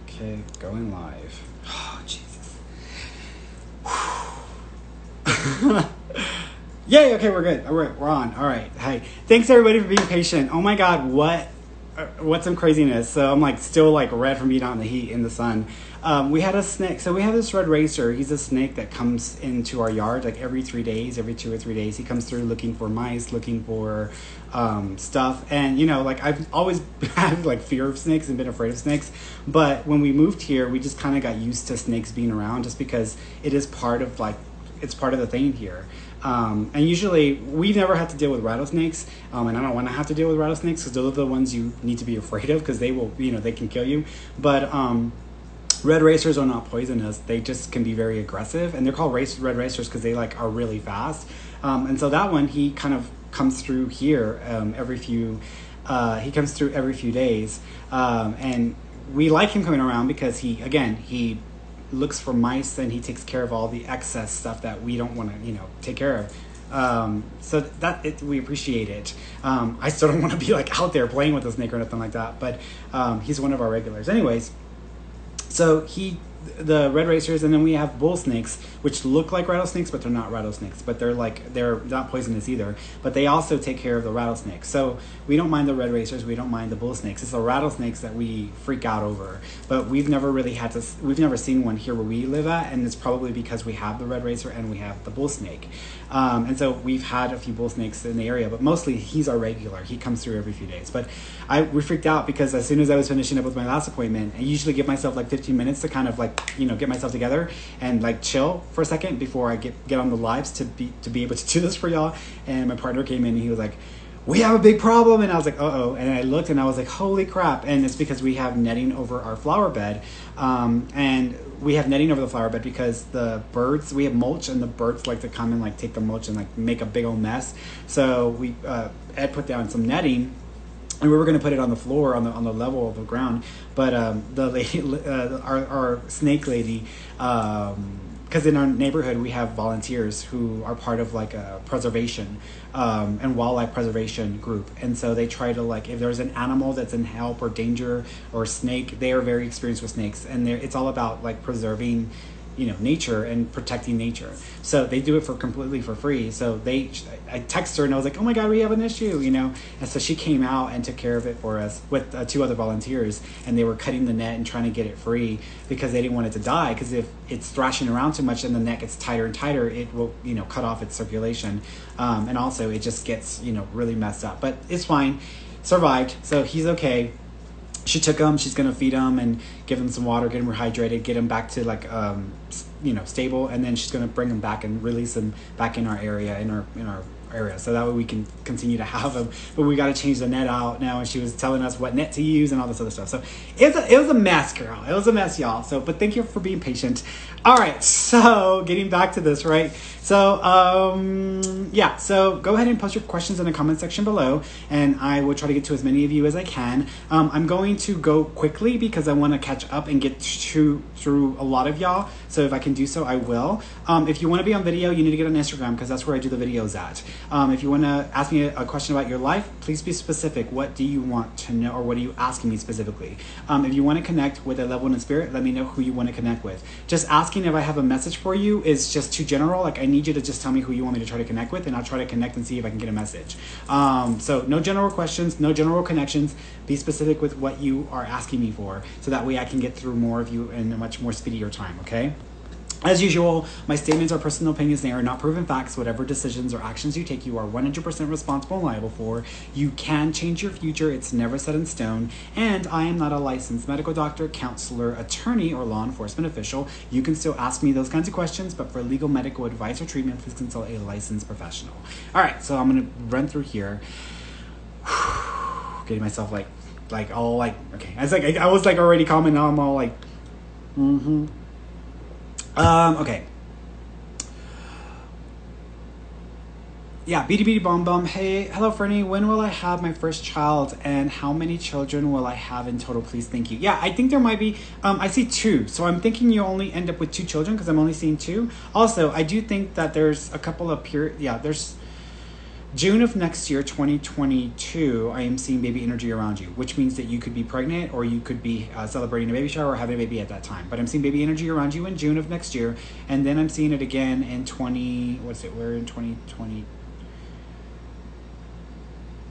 Okay, going live. Oh, Jesus. Yay, okay, we're good. We're on. All right. Hi. Thanks everybody for being patient. Oh my God, what's some craziness? So I'm like still like red from being out in the heat in the sun. We had a snake. So we have this red racer. He's a snake that comes into our yard like every 3 days, every 2 or 3 days. He comes through looking for mice, looking for stuff. And you know, like I've always had like fear of snakes and been afraid of snakes. But when we moved here, we just kind of got used to snakes being around, just because it is part of like it's part of the thing here. And usually we've never had to deal with rattlesnakes, and I don't want to have to deal with rattlesnakes because those are the ones you need to be afraid of because they will, you know, they can kill you. But red racers are not poisonous. They just can be very aggressive, and they're called red racers because they like are really fast. And so that one, he kind of comes through here every few days, and we like him coming around because he looks for mice and he takes care of all the excess stuff that we don't want to, you know, take care of. So we appreciate it. I still don't want to be like out there playing with a snake or nothing like that, but he's one of our regulars. Anyways, so the red racers, and then we have bull snakes, which look like rattlesnakes, but they're not rattlesnakes, but they're not poisonous either, but they also take care of the rattlesnakes. So we don't mind the red racers, we don't mind the bull snakes. It's the rattlesnakes that we freak out over, but we've never seen one here where we live at, and it's probably because we have the red racer and we have the bull snake. And so we've had a few bull snakes in the area, but mostly he's our regular. He comes through every few days. But we freaked out because as soon as I was finishing up with my last appointment, I usually give myself like 15 minutes to kind of like, you know, get myself together and like chill for a second before I get on the lives to be able to do this for y'all. And my partner came in and he was like, "We have a big problem." And I was like, "Uh-oh." And I looked and I was like, "Holy crap." And it's because we have netting over our flower bed. And we have netting over the flower bed because the birds, we have mulch, and the birds like to come and like take the mulch and like make a big old mess. So Ed put down some netting, and we were going to put it on the floor on the level of the ground. But the lady, our snake lady, because in our neighborhood we have volunteers who are part of like a preservation and wildlife preservation group, and so they try to, like, if there's an animal that's in help or danger or snake, they are very experienced with snakes, and it's all about like preserving, you know, nature and protecting nature. So they do it completely for free. So I texted her and I was like, "Oh my God, we have an issue," you know? And so she came out and took care of it for us with 2 other volunteers, and they were cutting the net and trying to get it free because they didn't want it to die, because if it's thrashing around too much and the net gets tighter and tighter, it will, you know, cut off its circulation. And also it just gets, you know, really messed up, but it's fine. Survived. So he's okay. She took him. She's gonna feed him and give him some water, get him rehydrated, get him back to like you know, stable, and then she's gonna bring him back and release him back in our area, in our area, so that way we can continue to have him. But we got to change the net out now, and she was telling us what net to use and all this other stuff. So it was a mess, girl. It was a mess, y'all. So, but thank you for being patient. All right, so getting back to this, right? So yeah, so go ahead and post your questions in the comment section below, and I will try to get to as many of you as I can. I'm going to go quickly because I want to catch up and get through a lot of y'all. So if I can do so, I will. If you want to be on video, you need to get on Instagram because that's where I do the videos at. If you want to ask me a question about your life, please be specific. What do you want to know, or what are you asking me specifically? If you want to connect with a level in the spirit, let me know who you want to connect with. Just asking if I have a message for you is just too general. Like, I need you to just tell me who you want me to try to connect with, and I'll try to connect and see if I can get a message. So no general questions, no general connections. Be specific with what you are asking me for, so that way I can get through more of you in a much more speedier time, okay? As usual, my statements are personal opinions. They are not proven facts. Whatever decisions or actions you take, you are 100% responsible and liable for. You can change your future. It's never set in stone. And I am not a licensed medical doctor, counselor, attorney, or law enforcement official. You can still ask me those kinds of questions, but for legal medical advice or treatment, please consult a licensed professional. All right, so I'm going to run through here. Getting myself like all like, okay. I was like already calm, and now I'm all like, okay. Yeah, BDB Bomb Bomb. Hey, hello, Ferny. When will I have my first child, and how many children will I have in total? Please, thank you. Yeah, I think there might be, I see 2. So I'm thinking you only end up with 2 children because I'm only seeing 2. Also, I do think that there's a couple of June of next year, 2022, I am seeing baby energy around you, which means that you could be pregnant or you could be celebrating a baby shower or having a baby at that time. But I'm seeing baby energy around you in June of next year. And then I'm seeing it again in we're in 2020,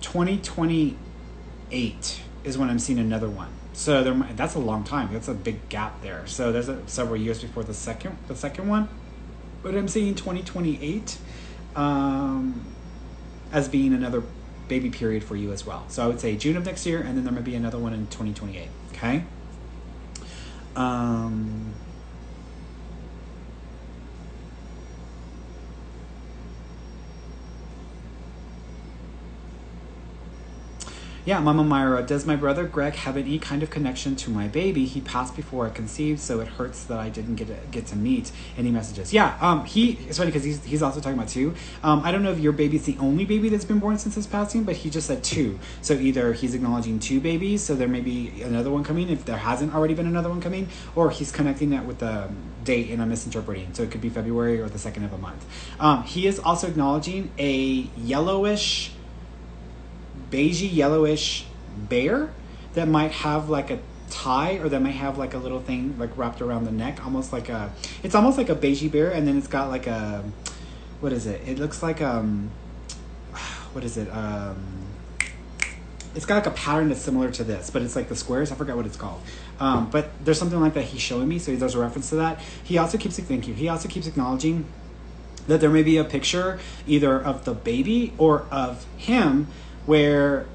2028 is when I'm seeing another one. So that's a long time. That's a big gap there. So there's several years before the second one. But I'm seeing 2028 as being another baby period for you as well. So I would say June of next year, and then there might be another one in 2028. Okay. Yeah, Mama Myra, does my brother Greg have any kind of connection to my baby? He passed before I conceived, so it hurts that I didn't get to meet any messages. Yeah, it's funny because he's also talking about two. I don't know if your baby's the only baby that's been born since his passing, but he just said two. So either he's acknowledging two babies, so there may be another one coming if there hasn't already been another one coming, or he's connecting that with the date and I'm misinterpreting. So it could be February or the second of a month. He is also acknowledging a yellowish, beigey yellowish bear that might have like a tie, or that might have like a little thing like wrapped around the neck, it's almost like a beigey bear, and then it's got like a, what is it? It looks like what is it? It's got like a pattern that's similar to this, but it's like the squares. I forgot what it's called. But there's something like that he's showing me, so there's a reference to that. He also keeps acknowledging that there may be a picture either of the baby or of him where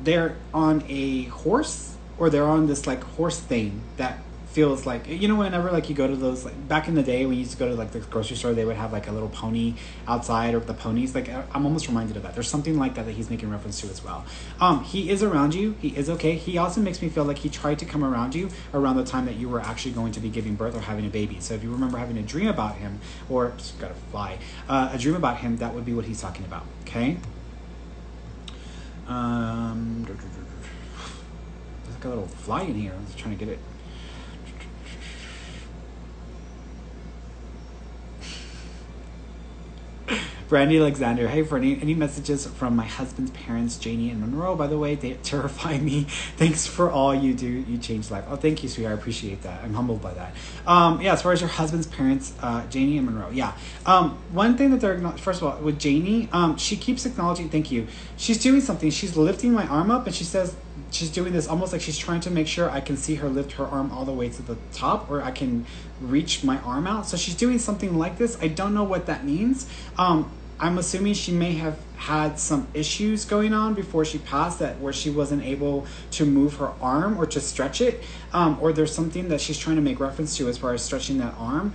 they're on a horse, or they're on this like horse thing that feels like, whenever like you go to those, like back in the day when you used to go to like the grocery store, they would have like a little pony outside, or the ponies, like I'm almost reminded of that. There's something like that he's making reference to as well. He is around you. He is okay. He also makes me feel like he tried to come around you around the time that you were actually going to be giving birth or having a baby. So if you remember having a dream about him, or just gotta fly, a dream about him, that would be what he's talking about. Okay. There's like a little fly in here. I was trying to get it. Brandy Alexander, hey Ferny, any messages from my husband's parents, Janie and Monroe? By the way, they terrify me. Thanks for all you do. You changed life. Oh, thank you, sweetheart. I appreciate that. I'm humbled by that. As far as your husband's parents, Janie and Monroe. Yeah. One thing that they're, first of all, with Janie, she keeps acknowledging, thank you. She's doing something. She's lifting my arm up, and she says she's doing this almost like she's trying to make sure I can see her lift her arm all the way to the top, or I can reach my arm out. So she's doing something like this. I don't know what that means. I'm assuming she may have had some issues going on before she passed, that where she wasn't able to move her arm or to stretch it, or there's something that she's trying to make reference to as far as stretching that arm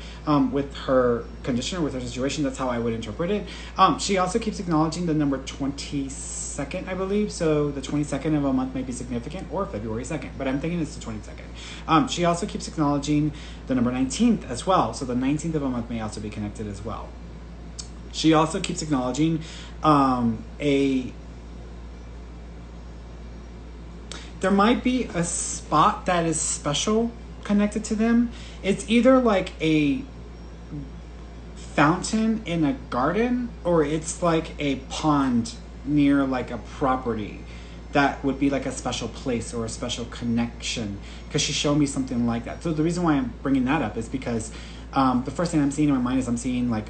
with her condition or with her situation. That's how I would interpret it. She also keeps acknowledging the number 22nd, I believe. So the 22nd of a month may be significant, or February 2nd, but I'm thinking it's the 22nd. She also keeps acknowledging the number 19th as well. So the 19th of a month may also be connected as well. She also keeps acknowledging there might be a spot that is special connected to them. It's either like a fountain in a garden, or it's like a pond near like a property that would be like a special place or a special connection, because she showed me something like that. So the reason why I'm bringing that up is because the first thing I'm seeing in my mind is I'm seeing like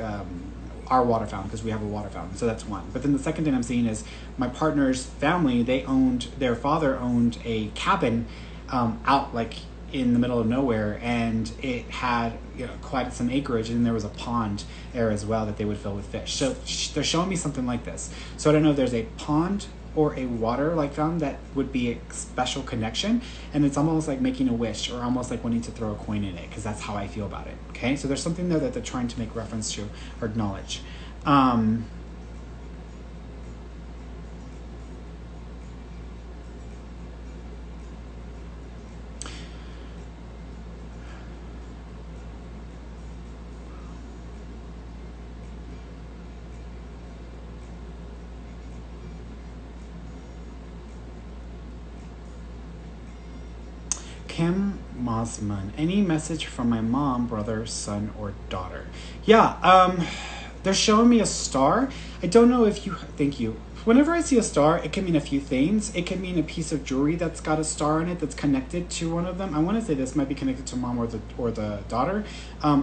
our water fountain, because we have a water fountain. So that's one. But then the second thing I'm seeing is my partner's family, their father owned a cabin out like in the middle of nowhere, and it had quite some acreage, and there was a pond there as well that they would fill with fish. So they're showing me something like this. So I don't know if there's a pond or a water like fountain that would be a special connection, and it's almost like making a wish, or almost like wanting to throw a coin in it, because that's how I feel about it. Okay, so there's something there that they're trying to make reference to or acknowledge. Kim Mosman, any message from my mom, brother, son, or daughter? Yeah, they're showing me a star. I don't know if you, thank you. Whenever I see a star, it can mean a few things. It can mean a piece of jewelry that's got a star in it that's connected to one of them. I want to say this might be connected to mom or the daughter,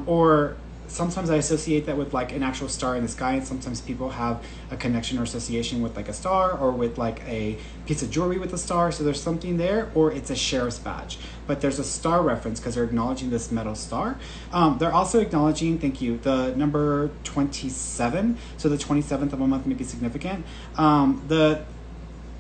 or sometimes I associate that with like an actual star in the sky, and sometimes people have a connection or association with like a star or with like a piece of jewelry with a star. So there's something there, or it's a sheriff's badge. But there's a star reference because they're acknowledging this metal star. They're also acknowledging, thank you, the number 27. So the 27th of a month may be significant.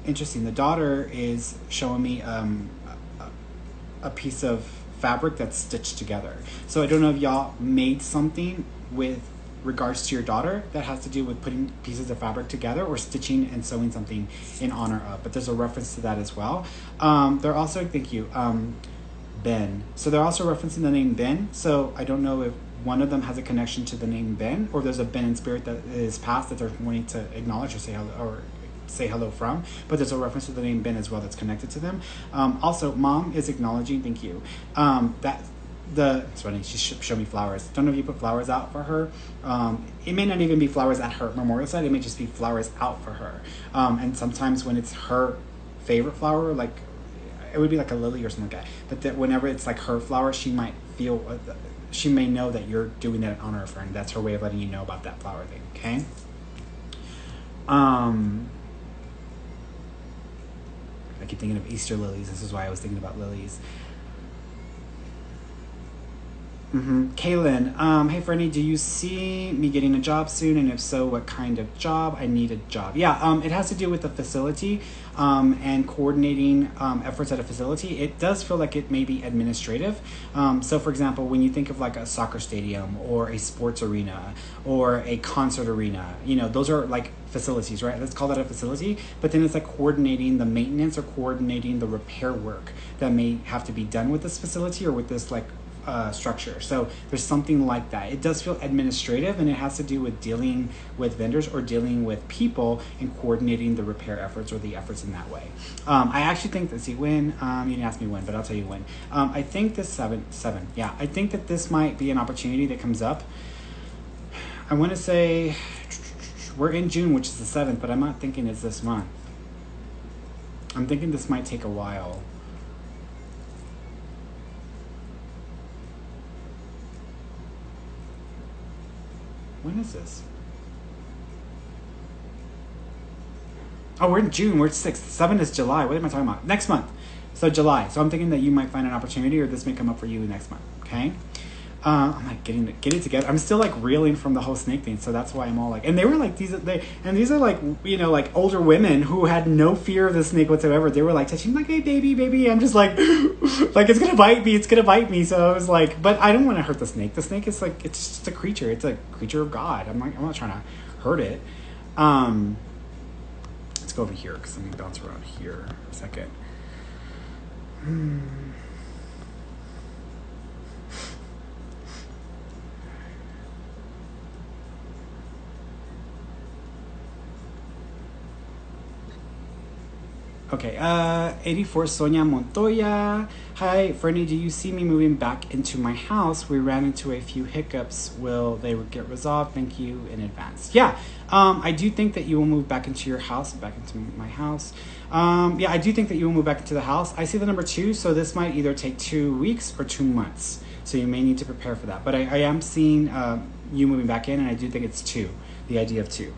Interesting. The daughter is showing me a piece of fabric that's stitched together. So I don't know if y'all made something with regards to your daughter that has to do with putting pieces of fabric together or stitching and sewing something in honor of, but there's a reference to that as well. They're also, thank you, Ben. So they're also referencing the name Ben. So I don't know if one of them has a connection to the name Ben, or there's a Ben in spirit that is past that they're wanting to acknowledge or say hello, or say hello from, but there's a reference to the name Ben as well that's connected to them. Also, mom is acknowledging, thank you, that it's funny, she showed me flowers. Don't know if you put flowers out for her. It may not even be flowers at her memorial site, it may just be flowers out for her. And sometimes when it's her favorite flower, like it would be like a lily or something like that, but that whenever it's like her flower, she might feel, she may know that you're doing that in honor of her, and that's her way of letting you know about that flower thing, okay? I keep thinking of Easter lilies. This is why I was thinking about lilies. Kaylin, hey Ferny, do you see me getting a job soon? And if so, what kind of job? I need a job. Yeah, it has to do with the facility and coordinating efforts at a facility. It does feel like it may be administrative. So for example, when you think of like a soccer stadium or a sports arena or a concert arena, you know, those are like facilities, right? Let's call that a facility. But then it's like coordinating the maintenance or coordinating the repair work that may have to be done with this facility or with this like structure. So there's something like that. It does feel administrative, and it has to do with dealing with vendors or dealing with people and coordinating the repair efforts or the efforts in that way. I actually think that, see, when, you didn't ask me when, but I'll tell you when. I think this seven, yeah, I think that this might be an opportunity that comes up. I want to say we're in June, which is the 7th, but I'm not thinking it's this month. I'm thinking this might take a while. When is this? Oh, we're in June. We're 6th. 7 is July. What am I talking about? Next month. So July. So I'm thinking that you might find an opportunity, or this may come up for you next month. Okay. I'm like get it together. I'm still like reeling from the whole snake thing, so that's why I'm all like. And they were like these are like, you know, like older women who had no fear of the snake whatsoever. They were like touching, like, hey baby. I'm just like like it's gonna bite me. So I was like, but I don't want to hurt the snake. The snake is like, it's just a creature. It's a creature of God. I'm not trying to hurt it. Let's go over here because I'm gonna bounce around here a second. Okay, 84 Sonia Montoya. Hi, Ferny, do you see me moving back into my house? We ran into a few hiccups. Will they get resolved? Thank you in advance. Yeah, I do think that you will move back into your house, back into my house. Yeah, I do think that you will move back into the house. I see the number 2, so this might either take 2 weeks or 2 months. So you may need to prepare for that. But I am seeing you moving back in, and I do think it's 2, the idea of 2.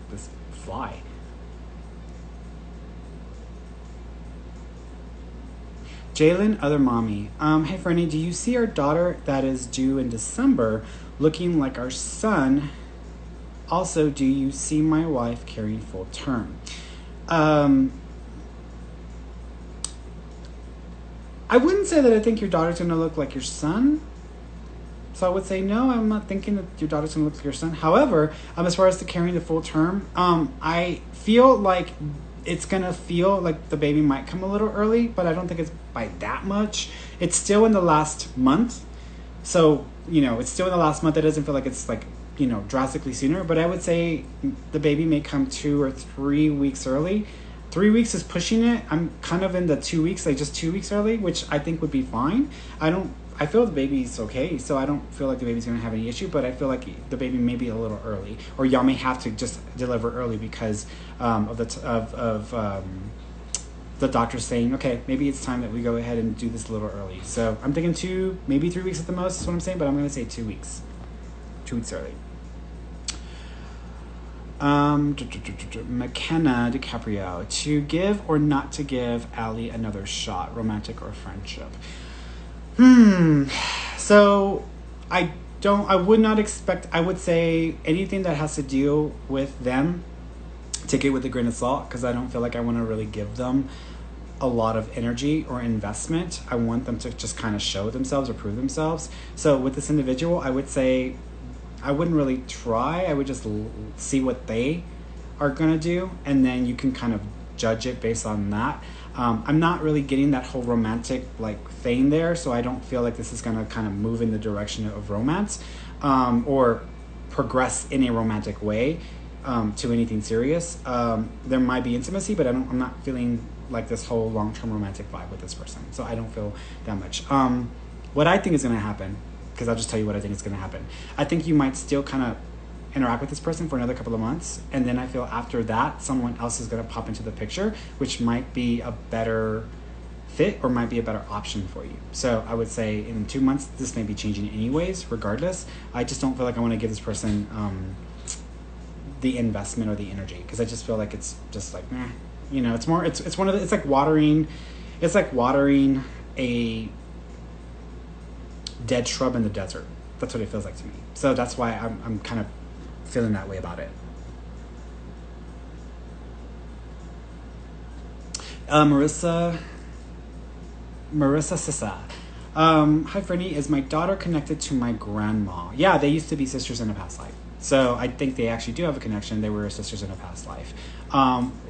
This fly. Jalen, other mommy. Hey Ferny, do you see our daughter that is due in December looking like our son? Also, do you see my wife carrying full term? I wouldn't say that I think your daughter's gonna look like your son. So I would say, no, I'm not thinking that your daughter's going to look like your son. However, as far as the carrying the full term, I feel like it's going to feel like the baby might come a little early, but I don't think it's by that much. It's still in the last month. So, you know, it's still in the last month. It doesn't feel like it's like drastically sooner, but I would say the baby may come 2 or 3 weeks early. 3 weeks is pushing it. I'm kind of in the 2 weeks, like just 2 weeks early, which I think would be fine. I feel the baby's okay, so I don't feel like the baby's gonna have any issue, but I feel like the baby may be a little early, or y'all may have to just deliver early because of the doctor's saying, okay, maybe it's time that we go ahead and do this a little early. So I'm thinking 2, maybe 3 weeks at the most is what I'm saying, but I'm gonna say 2 weeks. 2 weeks early. McKenna DiCaprio, to give or not to give Allie another shot, romantic or friendship? So I would not expect, I would say anything that has to deal with them, take it with a grain of salt, because I don't feel like I want to really give them a lot of energy or investment. I want them to just kind of show themselves or prove themselves. So with this individual, I would say I wouldn't really try. I would just see what they are going to do, and then you can kind of judge it based on that. I'm not really getting that whole romantic thing there, so I don't feel like this is going to kind of move in the direction of romance or progress in a romantic way to anything serious. There might be intimacy, but I'm not feeling like this whole long-term romantic vibe with this person, so I don't feel that much. What I think is going to happen, because I'll just tell you what I think is going to happen. I think you might still kind of interact with this person for another couple of months, and then I feel after that someone else is going to pop into the picture, which might be a better fit or might be a better option for you. So I would say in 2 months this may be changing anyways, regardless. I just don't feel like I want to give this person the investment or the energy, because I just feel like it's just like it's more, it's one of the, it's like watering a dead shrub in the desert. That's what it feels like to me. So that's why I'm kind of feeling that way about it. Marissa Sissa. Hi, Ferny. Is my daughter connected to my grandma? Yeah, they used to be sisters in a past life. So I think they actually do have a connection. They were sisters in a past life.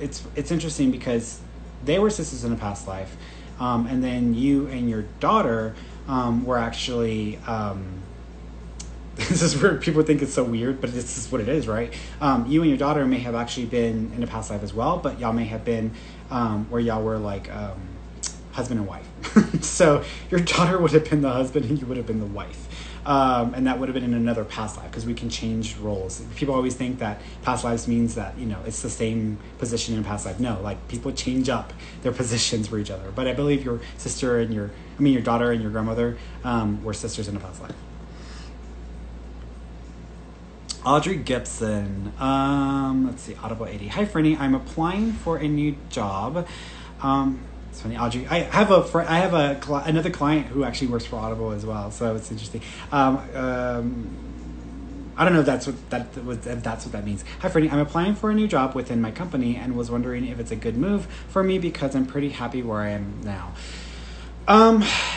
It's interesting because they were sisters in a past life, and then you and your daughter were actually. This is where people think it's so weird, but this is what it is, right? You and your daughter may have actually been in a past life as well, but y'all may have been where y'all were husband and wife. So your daughter would have been the husband and you would have been the wife. And that would have been in another past life, because we can change roles. People always think that past lives means that, it's the same position in a past life. No, people change up their positions for each other. But I believe your daughter and your grandmother were sisters in a past life. Audrey Gibson. Let's see, Audible 80. Hi, Ferny. I'm applying for a new job. It's funny, Audrey. I have another client who actually works for Audible as well, so it's interesting. I don't know if that's what that means. Hi, Ferny. I'm applying for a new job within my company and was wondering if it's a good move for me because I'm pretty happy where I am now.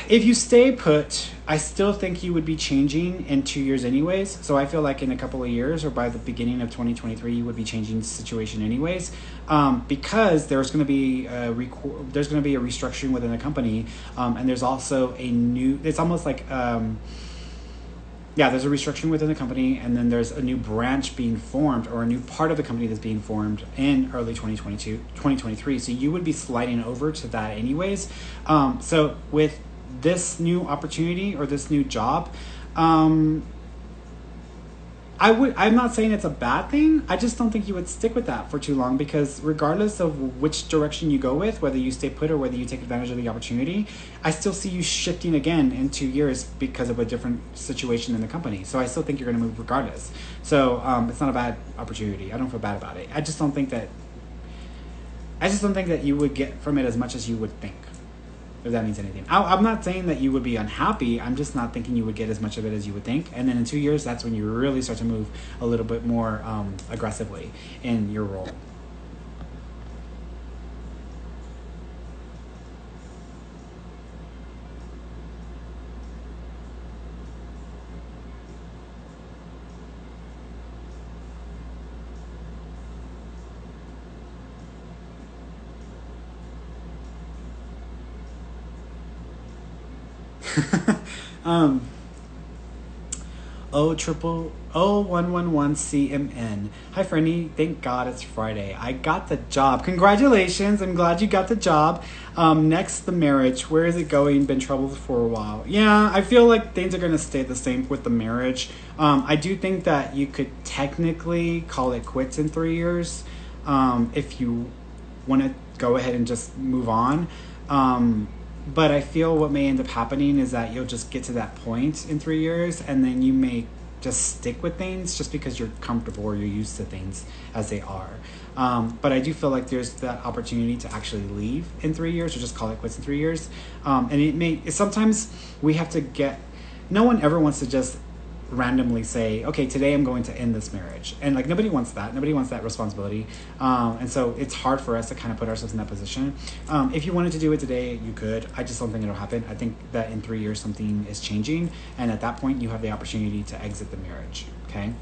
If you stay put, I still think you would be changing in 2 years anyways. So I feel like in a couple of years or by the beginning of 2023, you would be changing the situation anyways. Because there's going to be a restructuring within the company. And there's also it's almost like, there's a restructuring within the company, and then there's a new branch being formed, or a new part of the company that's being formed in early 2023. So you would be sliding over to that anyways. So with this new opportunity or this new job, I'm not saying it's a bad thing. I just don't think you would stick with that for too long, because regardless of which direction you go with, whether you stay put or whether you take advantage of the opportunity, I still see you shifting again in 2 years because of a different situation in the company. So I still think you're going to move regardless. So it's not a bad opportunity. I don't feel bad about it. I just don't think that you would get from it as much as you would think, if that means anything. I'm not saying that you would be unhappy. I'm just not thinking you would get as much of it as you would think. And then in 2 years, that's when you really start to move a little bit more aggressively in your role. O111CMN. Hi, Ferny. Thank God it's Friday. I got the job. Congratulations. I'm glad you got the job. Next, the marriage. Where is it going? Been troubled for a while. Yeah, I feel like things are going to stay the same with the marriage. I do think that you could technically call it quits in 3 years if you want to go ahead and just move on. But I feel what may end up happening is that you'll just get to that point in 3 years, and then you may just stick with things just because you're comfortable or you're used to things as they are. But I do feel like there's that opportunity to actually leave in 3 years, or just call it quits in 3 years. And sometimes we have to no one ever wants to just randomly say, okay, today I'm going to end this marriage. And like, nobody wants that. Nobody wants that responsibility. And so it's hard for us to kind of put ourselves in that position. If you wanted to do it today, you could. I just don't think it'll happen. I think that in 3 years, something is changing. And at that point, you have the opportunity to exit the marriage. Okay.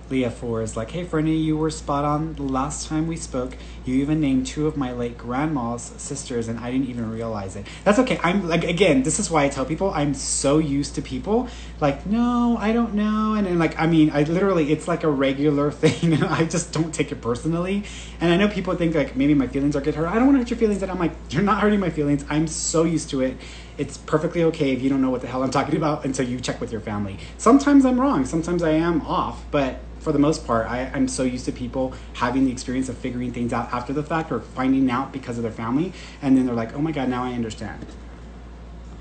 Leah 4 is like, hey, Ferny, you were spot on the last time we spoke. You even named 2 of my late grandma's sisters, and I didn't even realize it. That's okay. I'm like, again, this is why I tell people I'm so used to people like, no, I don't know. And then like, I mean, I literally, it's like a regular thing. And I just don't take it personally. And I know people think like maybe my feelings are get hurt. I don't want to hurt your feelings. And I'm like, you're not hurting my feelings. I'm so used to it. It's perfectly okay if you don't know what the hell I'm talking about until you check with your family. Sometimes I'm wrong. Sometimes I am off. But for the most part, I'm so used to people having the experience of figuring things out after the fact, or finding out because of their family. And then they're like, oh my God, now I understand.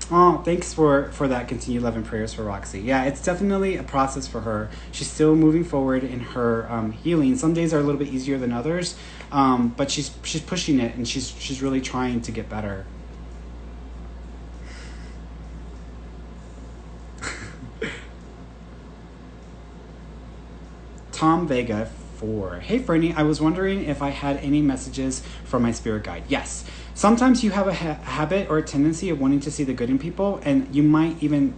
Oh, thanks for that continued love and prayers for Roxy. Yeah, it's definitely a process for her. She's still moving forward in her healing. Some days are a little bit easier than others, but she's pushing it, and she's really trying to get better. Tom Vega 4. Hey, Ferny, I was wondering if I had any messages from my spirit guide. Yes. Sometimes you have a habit or a tendency of wanting to see the good in people, and you might even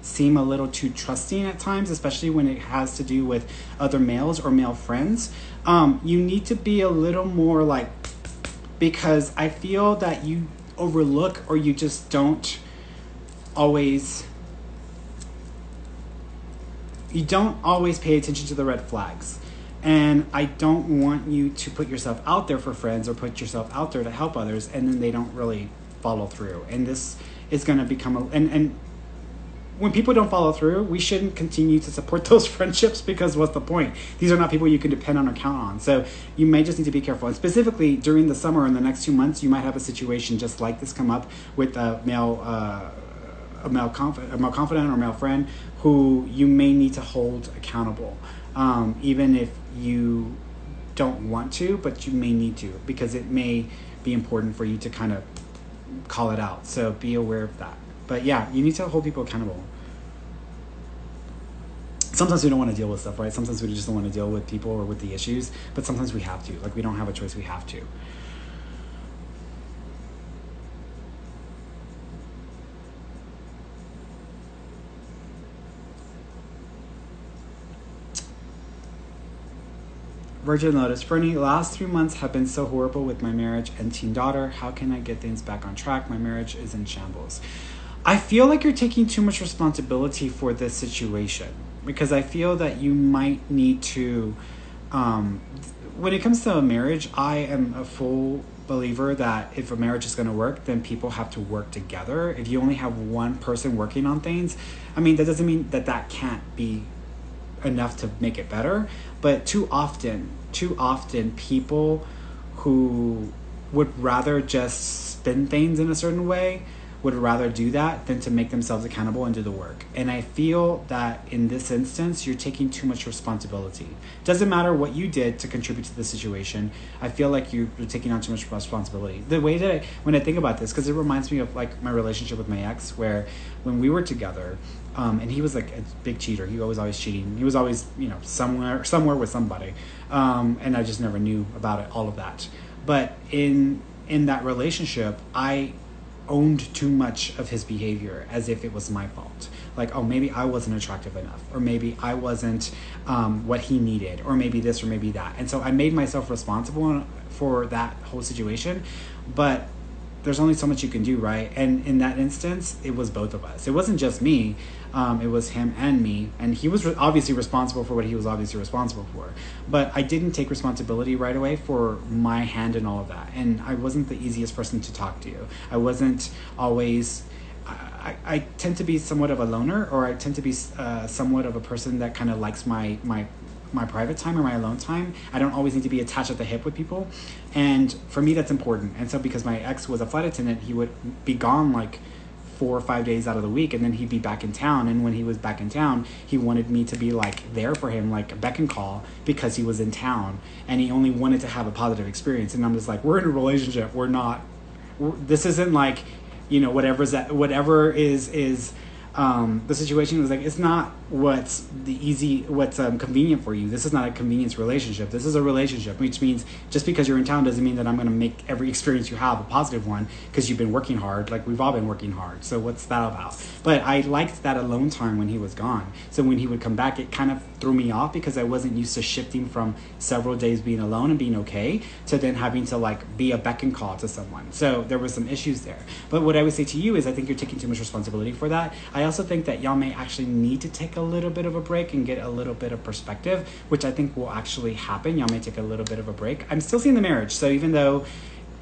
seem a little too trusting at times, especially when it has to do with other males or male friends. You need to be a little more like, because I feel that you overlook, or you just don't always pay attention to the red flags. And I don't want you to put yourself out there for friends, or put yourself out there to help others, and then they don't really follow through. And this is going to become and when people don't follow through, we shouldn't continue to support those friendships, because what's the point? These are not people you can depend on or count on. So you may just need to be careful. And specifically during the summer, in the next 2 months, you might have a situation just like this come up with a male confidant or male friend who you may need to hold accountable, even if you don't want to, but you may need to, because it may be important for you to kind of call it out. So be aware of that. But yeah, you need to hold people accountable. Sometimes we don't want to deal with stuff, right? Sometimes we just don't want to deal with people or with the issues, but sometimes we have to. Like, we don't have a choice, we have to. Virgin Lotus, Ferny, last 3 months have been so horrible with my marriage and teen daughter. How can I get things back on track? My marriage is in shambles. I feel like you're taking too much responsibility for this situation, because I feel that you might need to, when it comes to a marriage, I am a full believer that if a marriage is going to work, then people have to work together. If you only have one person working on things, I mean, that doesn't mean that can't be enough to make it better. But too often people who would rather just spin things in a certain way would rather do that than to make themselves accountable and do the work. And I feel that in this instance, you're taking too much responsibility. Doesn't matter what you did to contribute to the situation. I feel like you're taking on too much responsibility. The way that when I think about this, because it reminds me of like my relationship with my ex, where when we were together, and he was like a big cheater. He was always cheating. He was always, somewhere with somebody. And I just never knew about it, all of that. But in that relationship, I owned too much of his behavior as if it was my fault. Like, oh, maybe I wasn't attractive enough, or maybe I wasn't what he needed, or maybe this, or maybe that. And so I made myself responsible for that whole situation. But there's only so much you can do, right? And in that instance, it was both of us. It wasn't just me. It was him and me, and he was obviously responsible for what he was obviously responsible for. But I didn't take responsibility right away for my hand in all of that, and I wasn't the easiest person to talk to. I wasn't always. I tend to be somewhat of a loner, or I tend to be somewhat of a person that kind of likes my private time or my alone time. I don't always need to be attached at the hip with people. And for me, that's important. And so because my ex was a flight attendant, he would be gone like 4 or 5 days out of the week, and then he'd be back in town. And when he was back in town, he wanted me to be like there for him, like a beck and call, because he was in town and he only wanted to have a positive experience. And I'm just like, we're in a relationship. This isn't like, whatever is the situation was like, it's not what's convenient for you. This is not a convenience relationship. This is a relationship, which means just because you're in town doesn't mean that I'm going to make every experience you have a positive one because you've been working hard. Like, we've all been working hard. So what's that about? But I liked that alone time when he was gone. So when he would come back, it kind of threw me off because I wasn't used to shifting from several days being alone and being okay to then having to like be a beck and call to someone. So there was some issues there. But what I would say to you is I think you're taking too much responsibility for that. I also think that y'all may actually need to take a little bit of a break and get a little bit of perspective, which I think will actually happen. Y'all may take a little bit of a break. I'm still seeing the marriage. So even though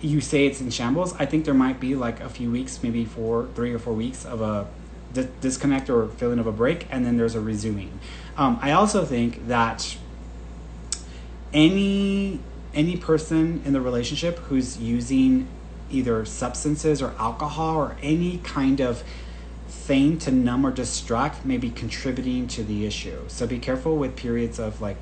you say it's in shambles, I think there might be like a few weeks, maybe 3 or 4 weeks of a disconnect or feeling of a break, and then there's a resuming. I also think that any person in the relationship who's using either substances or alcohol or any kind of thing to numb or distract may be contributing to the issue. So be careful with periods of like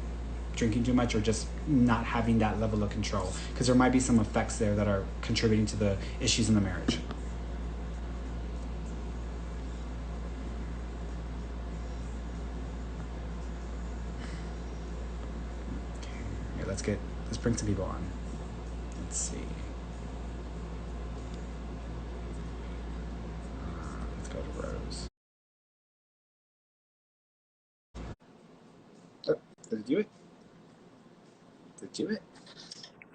drinking too much or just not having that level of control, because there might be some effects there that are contributing to the issues in the marriage. Okay, let's bring some people on. Let's see. Let's go to Rose. Oh, did it do it? Did it do it?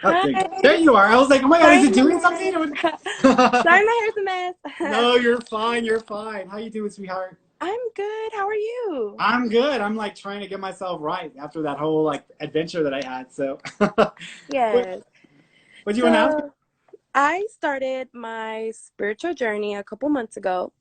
Oh, Hi. there you are. I was like, oh my God, is Sorry, it doing something? sorry, my hair's a mess. No, you're fine. You're fine. How you doing, sweetheart? I'm good. How are you? I'm good. I'm like trying to get myself right after that whole like adventure that I had. So, what Yes. what do you want to ask? So I started my spiritual journey a couple months ago.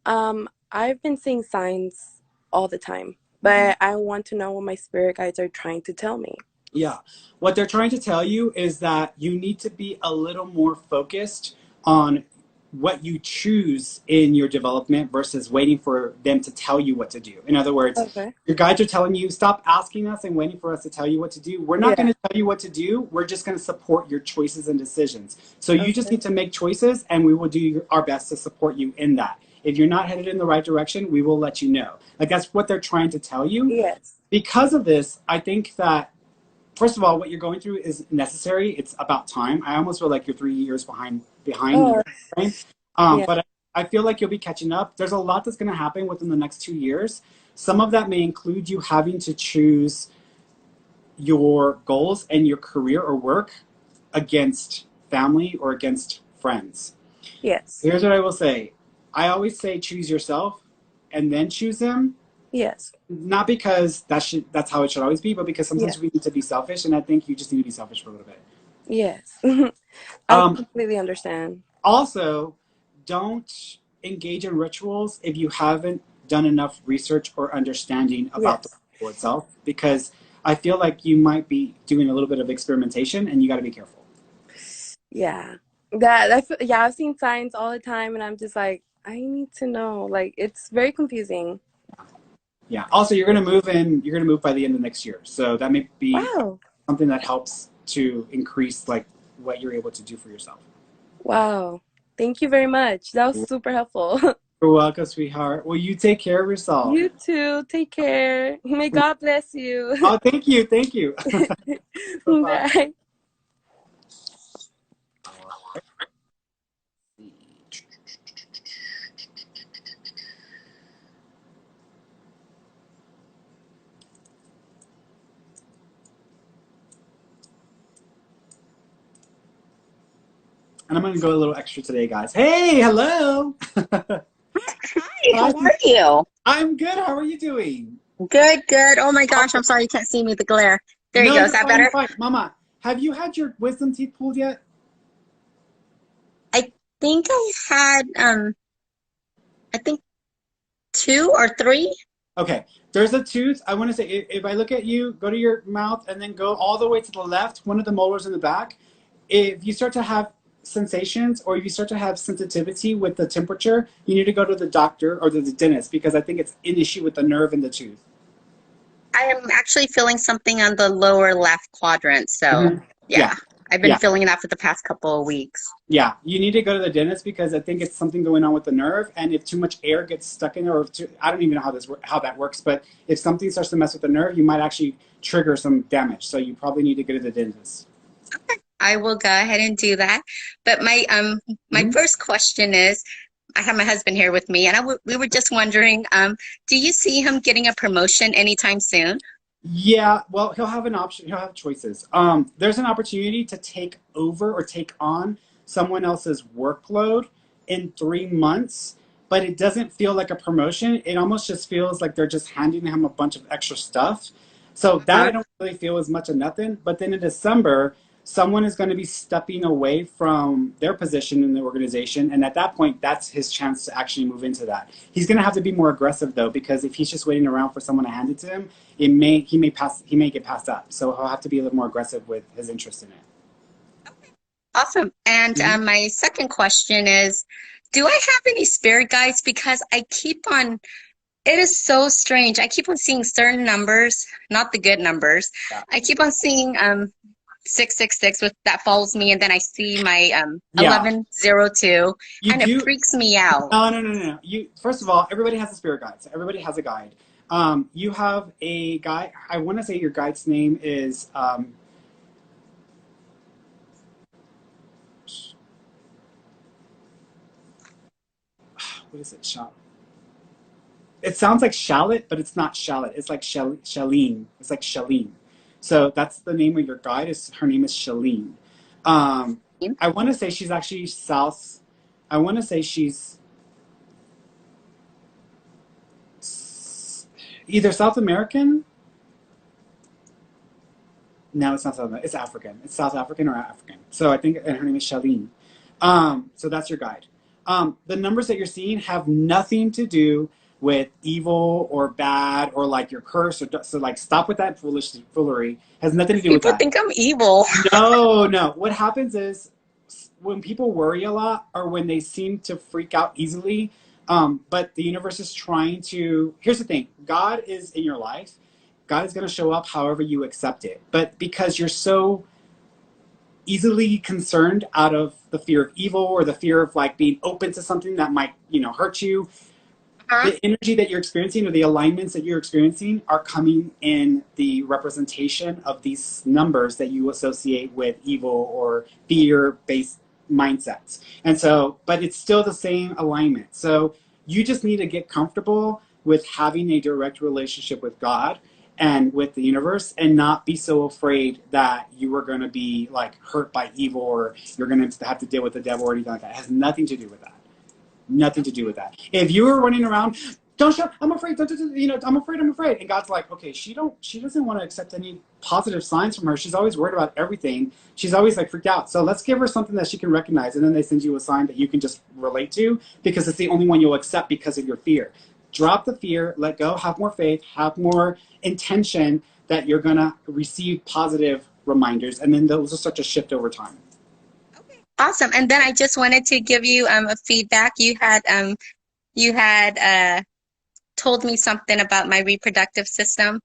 I've been seeing signs all the time, Mhm. but I want to know what my spirit guides are trying to tell me. Yeah. What they're trying to tell you is that you need to be a little more focused on what you choose in your development versus waiting for them to tell you what to do. In other words, Okay. your guides are telling you, stop asking us and waiting for us to tell you what to do. We're not going Yeah. to tell you what to do. We're just going to support your choices and decisions. So you just Okay. need to make choices, and we will do our best to support you in that. If you're not headed in the right direction, we will let you know. Like, that's what they're trying to tell you. Yes. Because of this, I think that first of all, what you're going through is necessary. It's about time. I almost feel like you're 3 years behind me. Oh, Right? yeah. But I feel like you'll be catching up. There's a lot that's going to happen within the next 2 years. Some of that may include you having to choose your goals and your career or work against family or against friends. Yes. Here's what I will say. I always say choose yourself and then choose them, Yes. not because that's how it should always be, but because Yeah. sometimes we need to be selfish, and I think you just need to be selfish for a little bit. Yes. I Um, completely understand. Also, don't engage in rituals if you haven't done enough research or understanding about the Yes. ritual itself, because I feel like you might be doing a little bit of experimentation, and you got to be careful. Yeah. Yeah, I've seen signs all the time and I'm just like, I need to know. Like it's very confusing. Yeah. Also, you're going to move in. You're going to move by the end of next year, so that may be Wow. something that helps to increase like what you're able to do for yourself. Wow. Thank you very much. That was super helpful. You're welcome, sweetheart. Well, you take care of yourself. You too. Take care. May God bless you. Oh, thank you. Thank you. Bye bye. Bye. And I'm going to go a little extra today, guys. Hey, hello. Hi, Hi. how are you? I'm good. How are you doing? Good, good. Oh my gosh, I'm sorry you can't see me, the glare. There you No, go. Is you're that fine. You're better? fine. Mama, have you had your wisdom teeth pulled yet? I think I think two or three. Okay. There's a tooth. I want to say, if I look at you, go to your mouth and then go all the way to the left, one of the molars in the back. If you start to have sensations or if you start to have sensitivity with the temperature, you need to go to the doctor or to the dentist because I think it's an issue with the nerve in the tooth. I am actually feeling something on the lower left quadrant, so Yeah. yeah. I've been Yeah. feeling that for the past couple of weeks. Yeah, you need to go to the dentist because I think it's something going on with the nerve, and if too much air gets stuck in there, or I don't even know how that works, but if something starts to mess with the nerve, you might actually trigger some damage. So you probably need to go to the dentist. I will go ahead and do that. But my Hmm. first question is, I have my husband here with me, and we were just wondering, do you see him getting a promotion anytime soon? Yeah, well, he'll have an option. He'll have choices. There's an opportunity to take over or take on someone else's workload in 3 months, but it doesn't feel like a promotion. It almost just feels like they're just handing him a bunch of extra stuff. So that I don't really feel as much of nothing. But then in December, someone is going to be stepping away from their position in the organization, and at that point, that's his chance to actually move into that. He's going to have to be more aggressive though, because if he's just waiting around for someone to hand it to him, he may get passed up. So he'll have to be a little more aggressive with his interest in it. Awesome. And Mhm. my second question is, do I have any spirit guides? Because it is so strange. I keep on seeing certain numbers, not the good numbers. Yeah. I keep on seeing 666 with that follows me, and then I see my Yeah. 1102, You and it do. freaks me out. No, no, no, no, no. You first of all, everybody has a spirit guide. So everybody has a guide. You have a guide. I want to say your guide's name is what is it? It sounds like shallot, but it's not shallot. It's like Shaleen. It's like Shaleen. So that's the name of your guide. Is her name is Shaleen. Um, I want to say she's actually south. I want to say she's either South American. No, it's not South American. It's African. It's South African or African. So I think, and her name is Shaleen. So that's your guide. The numbers that you're seeing have nothing to do with evil or bad or like your curse or so like stop with that foolery. Has nothing to do with People that. think I'm evil. No, no. What happens is when people worry a lot or when they seem to freak out easily, but the universe is trying to. Here's the thing: God is in your life. God is going to show up however you accept it. But because you're so easily concerned out of the fear of evil or the fear of like being open to something that might, hurt you, Huh? the energy that you're experiencing or the alignments that you're experiencing are coming in the representation of these numbers that you associate with evil or fear based mindsets. And so, but it's still the same alignment. So you just need to get comfortable with having a direct relationship with God and with the universe and not be so afraid that you are going to be like hurt by evil or you're going to have to deal with the devil or anything like that. It has nothing to do with that. Nothing to do with that. If you were running around, don't show, I'm afraid, I'm afraid. And God's like, okay, she doesn't want to accept any positive signs from her. She's always worried about everything. She's always like freaked out. So let's give her something that she can recognize. And then they send you a sign that you can just relate to because it's the only one you'll accept because of your fear. Drop the fear, let go, have more faith, have more intention that you're going to receive positive reminders. And then those will start to shift over time. Awesome. And then I just wanted to give you a feedback. You had told me something about my reproductive system,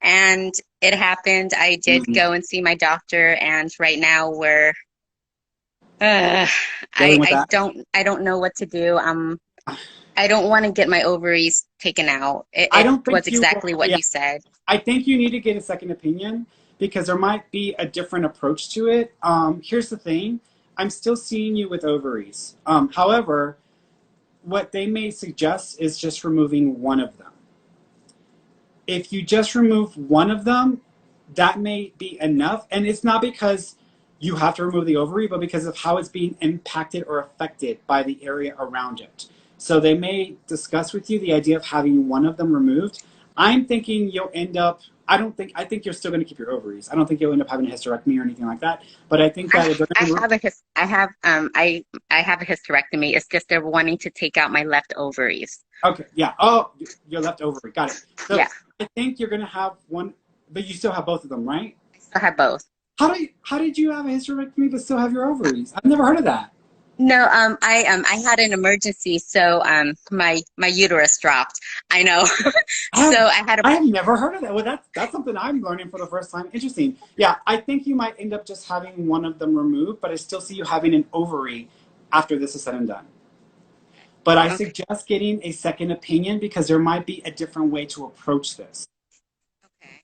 and it happened. I did Mm-hmm. go and see my doctor, and right now we're uh, Dealing with I that. don't know what to do. I don't want to get my ovaries taken out. I It don't think was you, exactly what yeah, you said. I think you need to get a second opinion because there might be a different approach to it. Here's the thing. I'm still seeing you with ovaries. However, what they may suggest is just removing one of them. If you just remove one of them, that may be enough. And it's not because you have to remove the ovary, but because of how it's being impacted or affected by the area around it. So they may discuss with you the idea of having one of them removed. I'm thinking you'll end up, I think you're still going to keep your ovaries. I don't think you'll end up having a hysterectomy or anything like that. But I think that if they're I going to have a I have a hysterectomy. It's just they're wanting to take out my left ovaries. okay, yeah. Oh, your left ovary. Got it. So Yeah, I think you're going to have one, but you still have both of them, right? I still have both. How did you have a hysterectomy but still have your ovaries? I've never heard of that. No, I had an emergency, so my uterus dropped. I know. I So have I had a I have never heard of that. Well, that's something I'm learning for the first time. Interesting. Yeah, I think you might end up just having one of them removed, but I still see you having an ovary after this is said and done. But I okay. suggest getting a second opinion because there might be a different way to approach this. Okay.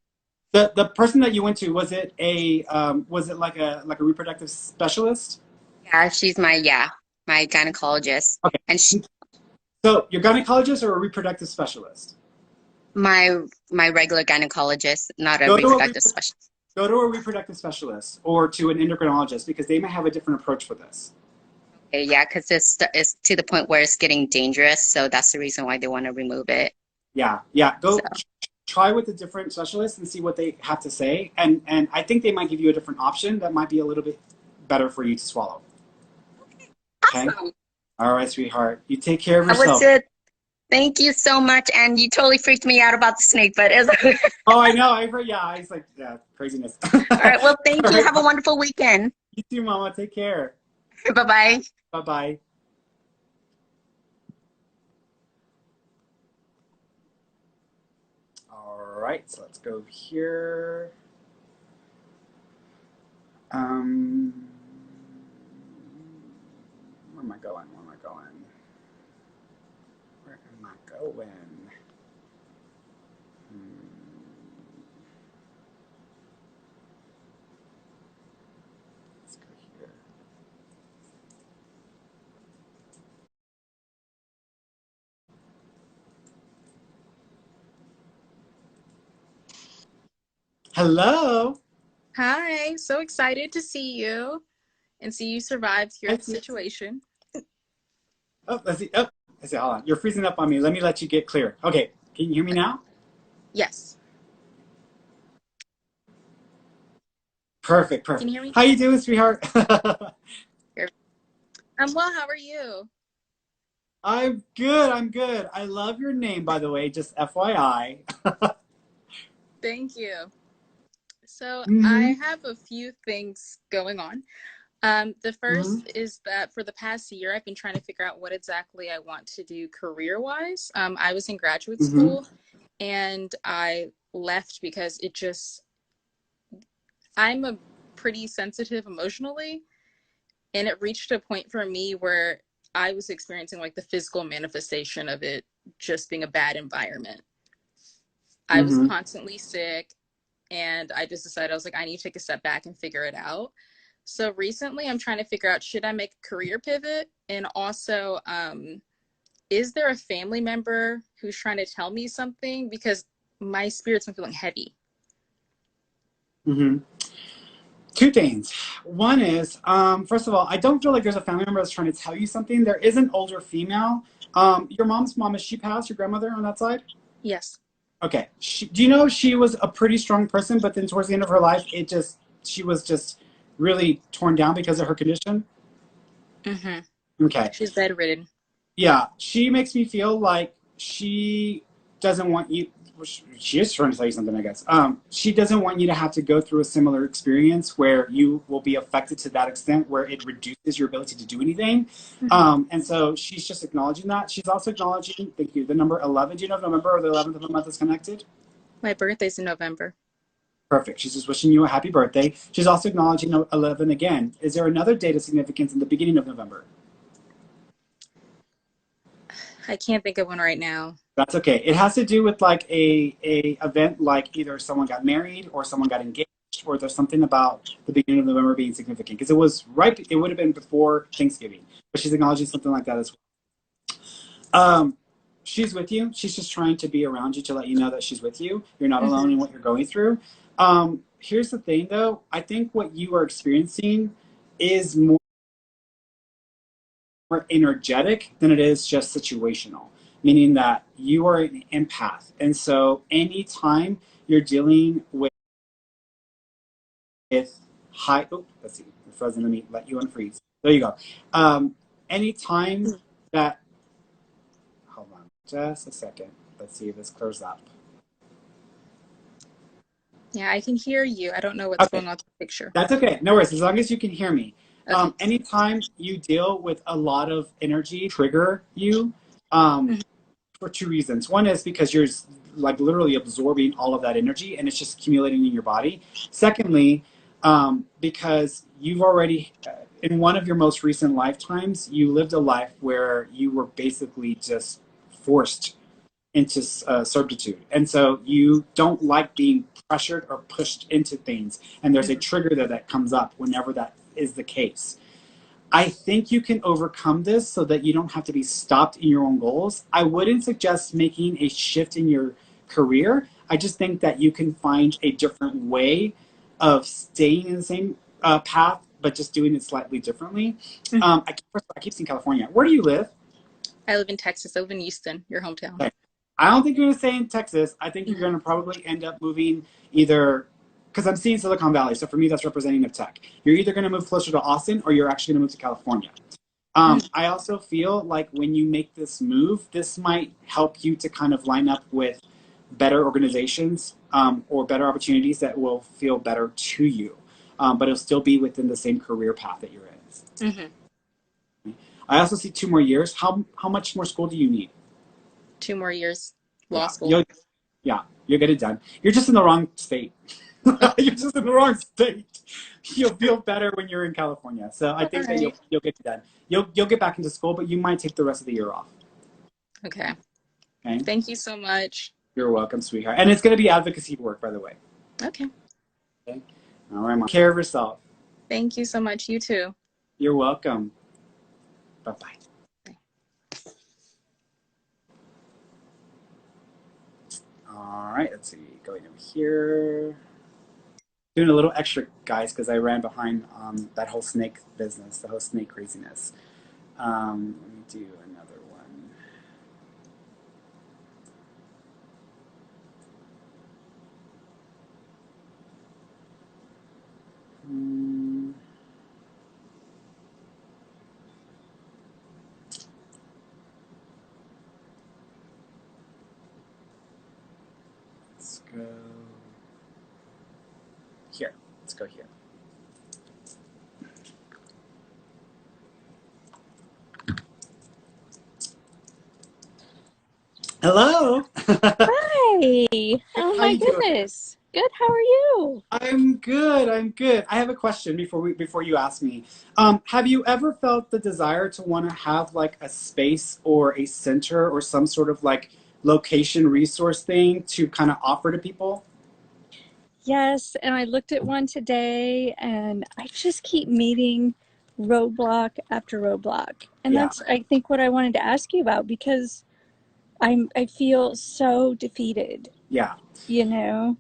The person that you went to, was it like a reproductive specialist? Yeah, she's my gynecologist, Okay. and So your gynecologist or a reproductive specialist? my regular gynecologist, not a Go to a reproductive specialist. go to a reproductive specialist or to an endocrinologist because they may have a different approach for this. Okay, yeah, because it's to the point where it's getting dangerous, so that's the reason why they want to remove it. Yeah, yeah. So, Try with a different specialist and see what they have to say. And I think they might give you a different option that might be a little bit better for you to swallow. Okay. awesome. All right, sweetheart. You take care of That was yourself. it. Thank you so much, and you totally freaked me out about the snake, but it's Oh, I know. I heard. Yeah, I was like, yeah, craziness. all right. Well, thank All you. right. Have a wonderful weekend. You too, Mama. Take care. Bye bye. Bye bye. All right, so let's go here. Um, where am I going? Where am I going? Where am I going? Hmm. Let's go here. Hello. Hi, so excited to see you and see you survived your Hi, situation. oh, let's see. Oh, let's see. Hold on. You're freezing up on me. Let me let you get clear. Okay. Can you hear me now? Yes. Perfect. Can Perfect. you hear me? How you doing, sweetheart? I'm well, how are you? I'm good. I'm good. I love your name, by the way. Just FYI. Thank you. So Mm-hmm. I have a few things going on. The Mm-hmm. first is that for the past year, I've been trying to figure out what exactly I want to do career-wise. I was in graduate Mm-hmm. school and I left because I'm a pretty sensitive emotionally, and it reached a point for me where I was experiencing like the physical manifestation of it just being a bad environment. I was Mm-hmm. constantly sick, and I just decided I was like, I need to take a step back and figure it out. So recently I'm trying to figure out, should I make a career pivot? And also, is there a family member who's trying to tell me something? Because my spirit's been feeling heavy. Mm-hmm. Two things. One is, first of all, I don't feel like there's a family member that's trying to tell you something. There is an older female. Your mom's mom, is she passed? Your grandmother on that side? Yes. Okay. Do you know she was a pretty strong person, but then towards the end of her life, she was just really torn down because of her condition? Mm-hmm. Okay. She's bedridden. Yeah, she makes me feel like she doesn't want you. Well, she is trying to tell you something, I guess. She doesn't want you to have to go through a similar experience where you will be affected to that extent where it reduces your ability to do anything. Mm-hmm. And so she's just acknowledging that. She's also acknowledging, thank you, the number 11. Do you know if November or the 11th of the month is connected? My birthday's in November. Perfect. She's just wishing you a happy birthday. She's also acknowledging 11 again. Is there another date of significance in the beginning of November? I can't think of one right now. That's okay. It has to do with like a event like either someone got married or someone got engaged or there's something about the beginning of November being significant because it was right. It would have been before Thanksgiving, but she's acknowledging something like that as well. She's with you. She's just trying to be around you to let you know that she's with you. You're not alone Mm-hmm. in what you're going through. here's the thing though. I think what you are experiencing is more energetic than it is just situational, meaning that you are an empath. And so anytime you're dealing with high, oh, let's see, you're frozen. Let me let you unfreeze. There you go. Anytime that, hold on just a second. Let's see if this clears up. Yeah, I can hear you. I don't know what's Okay, going on with the picture. that's okay. No worries, as long as you can hear me. Okay. Anytime you deal with a lot of energy, trigger you for two reasons. One is because you're like literally absorbing all of that energy and it's just accumulating in your body. Secondly, because you've already, in one of your most recent lifetimes, you lived a life where you were basically just forced into servitude. And so you don't like being pressured or pushed into things. And there's a trigger there that comes up whenever that is the case. I think you can overcome this so that you don't have to be stopped in your own goals. I wouldn't suggest making a shift in your career. I just think that you can find a different way of staying in the same path, but just doing it slightly differently. I keep seeing California. Where do you live? I live in Texas. I live in Houston, your hometown. Okay. I don't think you're going to stay in Texas. I think you're going to probably end up moving either, because I'm seeing Silicon Valley. So for me, that's representative tech. You're either going to move closer to Austin or you're actually going to move to California. I also feel like when you make this move, this might help you to kind of line up with better organizations or better opportunities that will feel better to you. But it'll still be within the same career path that you're in. I also see 2 more years. How much more school do you need? 2 more years, law Yeah, school. you'll get it done. You're just in the wrong state. You're just in the wrong state. You'll feel better when you're in California. So I think that you'll get it done. You'll get back into school, but you might take the rest of the year off. Okay. Okay. Thank you so much. You're welcome, sweetheart. And it's going to be advocacy work, by the way. Okay. Okay. All right, Mom. Take care of yourself. Thank you so much. You too. You're welcome. Bye-bye. All right, let's see. Going over here. Doing a little extra, guys, because I ran behind on that whole snake business, the whole snake craziness. Let me do another one. Let's go here. Let's go here. Hello. Hi. Oh How my you doing? goodness. Good. How are you? I'm good. I'm good. I have a question before you ask me. Have you ever felt the desire to want to have like a space or a center or some sort of like location resource thing to kind of offer to people? Yes, and I looked at one today and I just keep meeting roadblock after roadblock. And Yeah. that's I think what I wanted to ask you about because I feel so defeated, Yeah. you know.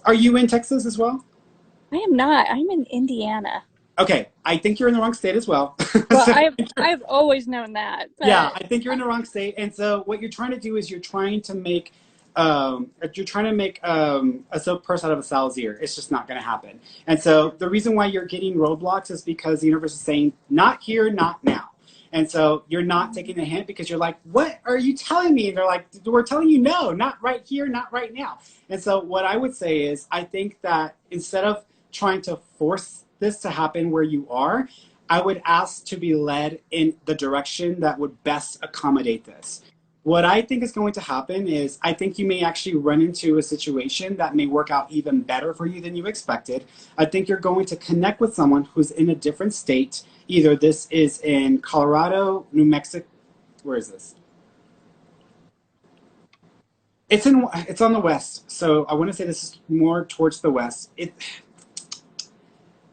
Are you in Texas as well? I am not. I'm in Indiana. Okay, I think you're in the wrong state as well. Well, So, I've always known that, yeah, but I think you're in the wrong state. And so what you're trying to do is you're trying to make a silk purse out of a sow's ear. It's just not going to happen. And so the reason why you're getting roadblocks is because the universe is saying, not here, not now. And so you're not taking the hint because you're like, what are you telling me? And they're like, we're telling you no, not right here, not right now. And so what I would say is, I think that instead of trying to force this to happen where you are, I would ask to be led in the direction that would best accommodate this. What I think is going to happen is I think you may actually run into a situation that may work out even better for you than you expected. I think you're going to connect with someone who's in a different state. Either this is in Colorado, New Mexico. Where is this? It's on the west. So I want to say this is more towards the west.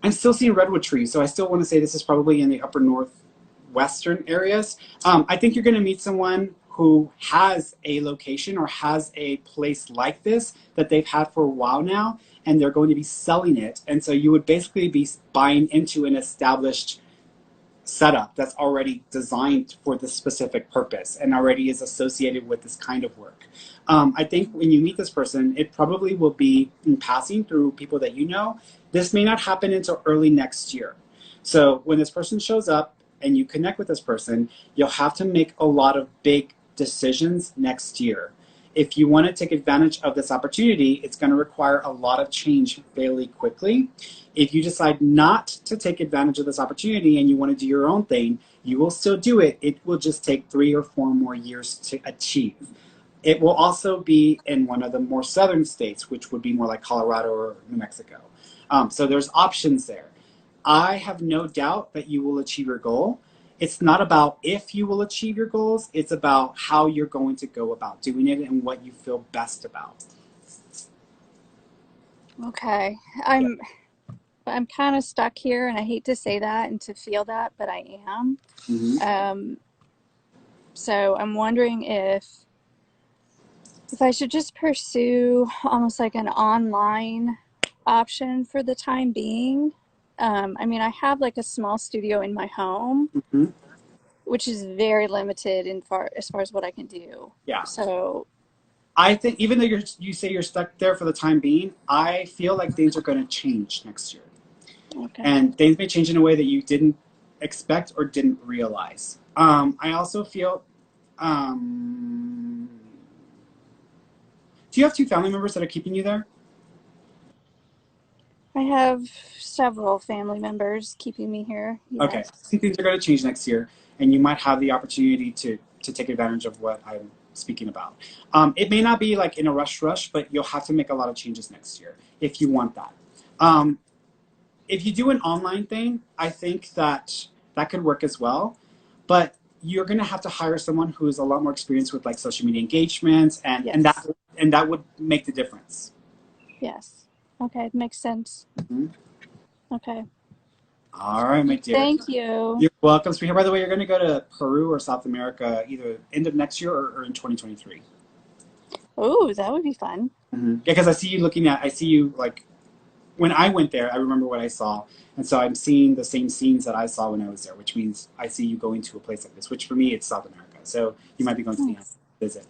I'm still seeing redwood trees, so I still want to say this is probably in the upper northwestern areas. I think you're going to meet someone who has a location or has a place like this that they've had for a while now, and they're going to be selling it. And so you would basically be buying into an established setup that's already designed for this specific purpose and already is associated with this kind of work. I think when you meet this person, it probably will be in passing through people that you know. This may not happen until early next year. So when this person shows up and you connect with this person, you'll have to make a lot of big decisions next year. If you want to take advantage of this opportunity, it's going to require a lot of change fairly quickly. If you decide not to take advantage of this opportunity and you want to do your own thing, you will still do it. It will just take 3 or 4 more years to achieve. It will also be in one of the more southern states, which would be more like Colorado or New Mexico. So there's options there. I have no doubt that you will achieve your goal. It's not about if you will achieve your goals, it's about how you're going to go about doing it and what you feel best about. Okay. Yeah. I'm kind of stuck here, and I hate to say that and to feel that, but I am. Mm-hmm. So I'm wondering if I should just pursue almost like an online option for the time being. I mean, I have like a small studio in my home, Mm-hmm. which is very limited as far as what I can do. Yeah. So I think even though you say you're stuck there for the time being, I feel like things are going to change next year. okay. And things may change in a way that you didn't expect or didn't realize. I also feel, do you have 2 family members that are keeping you there? I have several family members keeping me here. Okay, I Yes. think things are going to change next year, and you might have the opportunity to take advantage of what I'm speaking about. It may not be like in a rush, but you'll have to make a lot of changes next year if you want that. If you do an online thing, I think that could work as well, but you're going to have to hire someone who's a lot more experienced with like social media engagements, and Yes. that would make the difference. Yes. Okay, makes sense. Mm-hmm. Okay. All right, my dear. Thank you. You're welcome, sweetheart. By the way, you're going to go to Peru or South America either end of next year or in 2023. Oh, that would be fun. Mm-hmm. Yeah, because I see you like, when I went there, I remember what I saw. And so I'm seeing the same scenes that I saw when I was there, which means I see you going to a place like this, which for me, it's South America. So you might be going to the Nice. visit.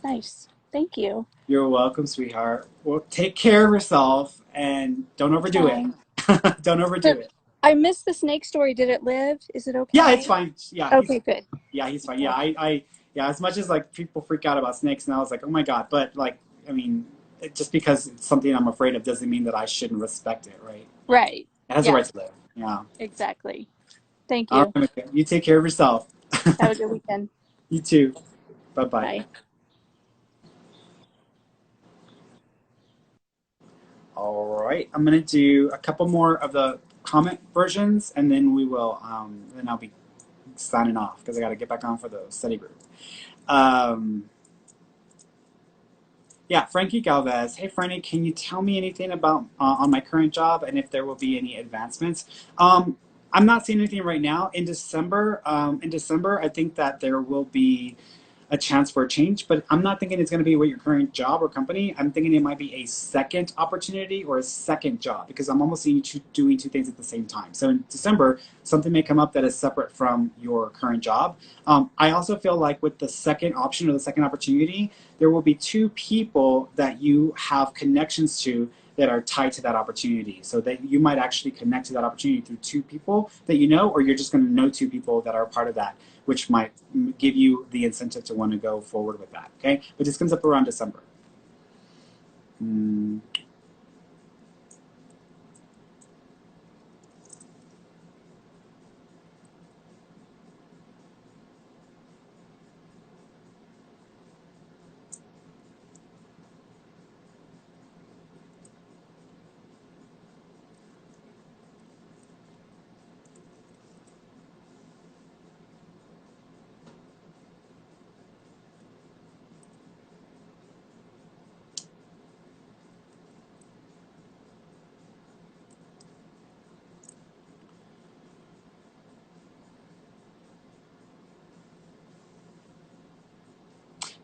Nice. Thank you. You're welcome, sweetheart. Well, take care of yourself and don't overdo Fine. it. Don't overdo it. I missed the snake story. Did it live? Is it okay? Yeah, it's fine. Yeah, Okay, good. he's fine. Yeah, yeah, as much as like people freak out about snakes now, it's like, oh my God. But like, I mean, just because it's something I'm afraid of doesn't mean that I shouldn't respect it, right? Right. It has a right to live. Yeah. Exactly. Thank All you. right, you take care of yourself. Have a good weekend. You too. Bye-bye. Bye. All right, I'm gonna do a couple more of the comment versions, and then we will. Then I'll be signing off because I got to get back on for the study group. Yeah, Frankie Galvez. Hey, Ferny, can you tell me anything about on my current job and if there will be any advancements? I'm not seeing anything right now. In December, I think that there will be a chance for a change, but I'm not thinking it's going to be with your current job or company. I'm thinking it might be a second opportunity or a second job because I'm almost seeing you doing 2 things at the same time. So in December, something may come up that is separate from your current job. I also feel like with the second option or the second opportunity, there will be 2 people that you have connections to that are tied to that opportunity. So that you might actually connect to that opportunity through 2 people that you know, or you're just going to know 2 people that are part of that, which might give you the incentive to want to go forward with that. Okay, but this comes up around December.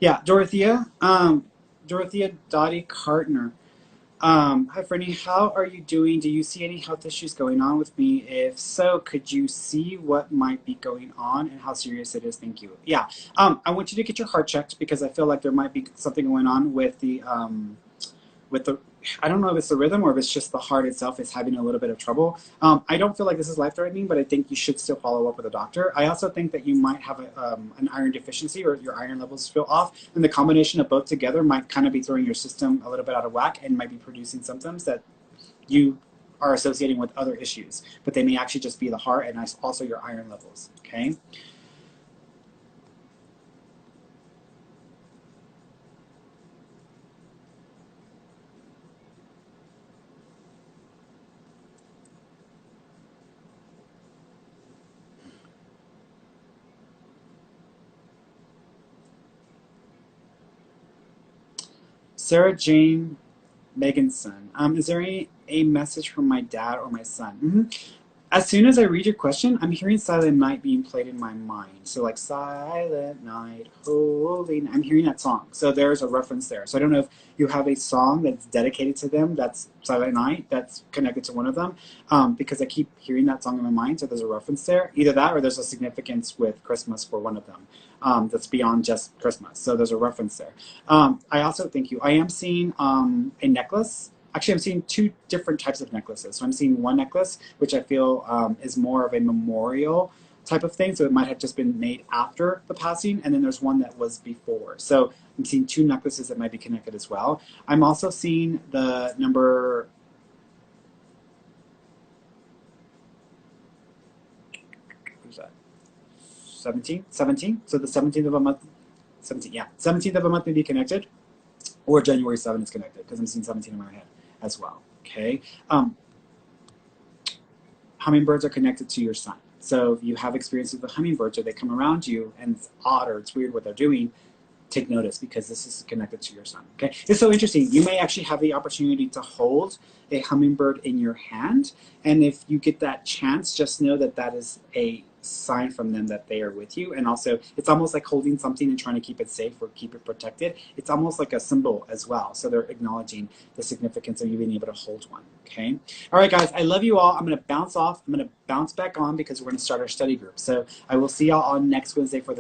Yeah, Dorothea Dottie Cartner. Hi, Ferny. How are you doing? Do you see any health issues going on with me? If so, could you see what might be going on and how serious it is? Thank you. Yeah. I want you to get your heart checked because I feel like there might be something going on with the I don't know if it's the rhythm or if it's just the heart itself is having a little bit of trouble. I don't feel like this is life-threatening, but I think you should still follow up with a doctor. I also think that you might have an iron deficiency or your iron levels feel off, and the combination of both together might kind of be throwing your system a little bit out of whack and might be producing symptoms that you are associating with other issues, but they may actually just be the heart and also your iron levels, okay? Sarah Jane Megan's son. Is there a message from my dad or my son? As soon as I read your question, I'm hearing Silent Night being played in my mind. So like Silent Night, Holy Night. I'm hearing that song. So there's a reference there. So I don't know if you have a song that's dedicated to them that's Silent Night that's connected to one of them, because I keep hearing that song in my mind. So there's a reference there. Either that or there's a significance with Christmas for one of them that's beyond just Christmas. So there's a reference there. I also, thank you. I am seeing a necklace. Actually, I'm seeing two different types of necklaces. So I'm seeing one necklace, which I feel is more of a memorial type of thing. So it might have just been made after the passing. And then there's one that was before. So I'm seeing two necklaces that might be connected as well. I'm also seeing the number, who's that? 17? 17? So the 17th of a month, 17, yeah. 17th of a month may be connected, or January 7th is connected, because I'm seeing 17 in my head as well, okay? Hummingbirds are connected to your sun. So if you have experiences with hummingbirds or they come around you and it's odd or it's weird what they're doing, take notice because this is connected to your sun, okay? It's so interesting. You may actually have the opportunity to hold a hummingbird in your hand, and if you get that chance, just know that that is a sign from them that they are with you. And also, it's almost like holding something and trying to keep it safe or keep it protected. It's almost like a symbol as well. So they're acknowledging the significance of you being able to hold one, okay? All right, guys, I love you all. I'm going to bounce off. I'm going to bounce back on because we're going to start our study group. So I will see y'all on next Wednesday for the